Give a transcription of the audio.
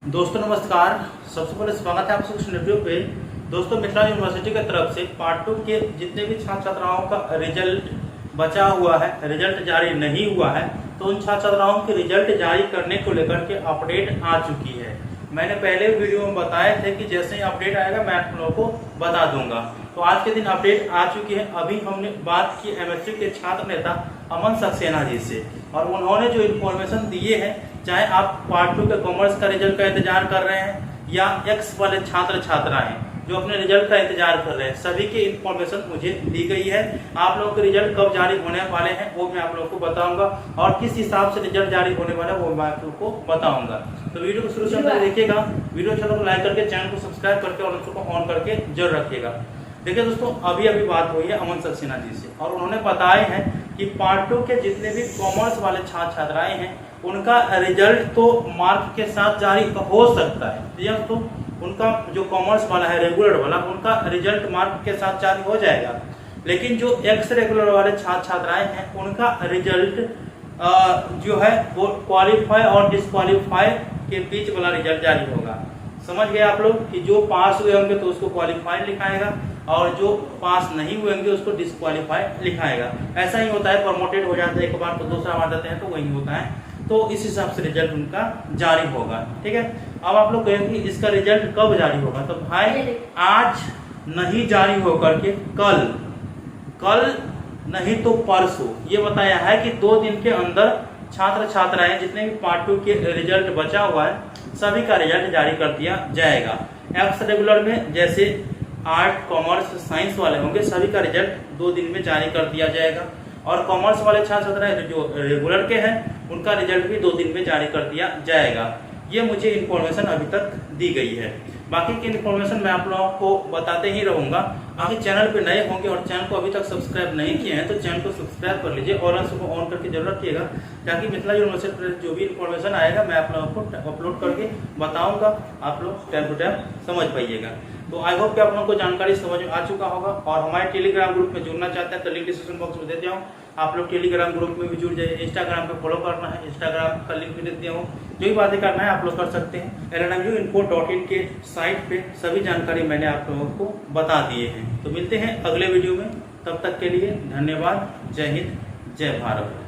दोस्तों नमस्कार। सबसे पहले स्वागत है आप सबके वीडियो पे। दोस्तों मिथिला यूनिवर्सिटी की तरफ से पार्ट 2 के जितने भी छात्र छात्राओं का रिजल्ट बचा हुआ है, रिजल्ट जारी नहीं हुआ है, तो उन छात्र छात्राओं के रिजल्ट जारी करने को लेकर के अपडेट आ चुकी है। मैंने पहले वीडियो में बताए थे कि जैसे ही अपडेट आएगा मैं आप लोगों को बता दूंगा। तो आज के दिन अपडेट आ चुकी है। अभी हमने बात की एमएससी के छात्र नेता अमन सक्सेना जी से, और उन्होंने जो इन्फॉर्मेशन दिए हैं, चाहे आप पार्ट 2 के कॉमर्स का रिजल्ट का इंतजार कर रहे हैं या एक्स वाले छात्र छात्राएं जो अपने रिजल्ट का इंतजार कर रहे हैं, सभी की इन्फॉर्मेशन मुझे दी गई है। आप लोगों के रिजल्ट कब जारी होने वाले हैं वो मैं आप लोगों को बताऊंगा, और किस हिसाब से रिजल्ट जारी होने वाला है वो मैं आप लोगों को बताऊंगा। तो वीडियो को शुरू से देखिएगा। वीडियो अच्छा तो लाइक करके चैनल को सब्सक्राइब करके और उसको ऑन करके जरूर रखिएगा। देखिए दोस्तों, अभी बात हुई है अमन सक्सेना जी से, और उन्होंने बताए हैं कि पार्ट 2 के जितने भी कॉमर्स वाले छात्र छात्राएं हैं उनका रिजल्ट तो मार्क के साथ जारी हो सकता है। तो उनका जो कॉमर्स वाला है रेगुलर वाला, उनका रिजल्ट मार्क के साथ जारी हो जाएगा, लेकिन जो एक्स रेगुलर वाले छात्र छात्राएं हैं उनका रिजल्ट जो है वो क्वालिफाई और डिसक्वालीफाई के बीच वाला रिजल्ट जारी होगा। समझ गए आप लोग कि जो पास हुए होंगे तो उसको क्वालिफाई लिखाएगा, और जो पास नहीं हुए होंगे उसको डिसक्वालीफाई लिखाएगा। ऐसा ही होता है, प्रमोटेड हो जाता है एक बार तो दूसरा बार जाते हैं तो वही होता है। तो इस हिसाब से रिजल्ट उनका जारी होगा। ठीक है, अब आप लोग कहेंगे इसका रिजल्ट कब जारी होगा, तो भाई आज नहीं जारी होकर के कल नहीं तो परसों, ये बताया है कि 2 दिन के अंदर छात्र छात्राएं जितने भी पार्ट 2 के रिजल्ट बचा हुआ है सभी का रिजल्ट जारी कर दिया जाएगा। एक्स रेगुलर में जैसे आर्ट कॉमर्स साइंस वाले होंगे सभी का रिजल्ट 2 दिन में जारी कर दिया जाएगा, और कॉमर्स वाले छात्र छात्राएं जो रेगुलर के हैं उनका रिजल्ट भी 2 दिन में जारी कर दिया जाएगा। ये मुझे इन्फॉर्मेशन अभी तक दी गई है। बाकी की इन्फॉर्मेशन मैं आप लोगों को बताते ही रहूंगा। बाकी चैनल पे नए होंगे और चैनल को अभी तक सब्सक्राइब नहीं किए हैं तो चैनल को सब्सक्राइब कर लीजिए और उसको ऑन करके जरूर रखिएगा, ताकि मिथिला यूनिवर्सिटी पर जो भी इन्फॉर्मेशन आएगा मैं आप लोगों को अपलोड करके बताऊंगा, आप लोग टाइम टू टाइम समझ पाइएगा। तो आई होप कि आप लोगों को जानकारी समझ में आ चुका होगा। और हमारे टेलीग्राम ग्रुप में जुड़ना चाहते हैं तो लिंक डिस्क्रिप्शन बॉक्स में दे दिया हूँ, आप लोग टेलीग्राम ग्रुप में भी जुड़ जाइए। इंस्टाग्राम पे फॉलो करना है, इंस्टाग्राम का लिंक भी दे दिया हूँ, जो भी बातें करना है आप लोग कर सकते हैं। lnmuinfo.in के साइट पे सभी जानकारी मैंने आप लोगों को बता दिए हैं। तो मिलते हैं अगले वीडियो में, तब तक के लिए धन्यवाद। जय हिंद, जय भारत।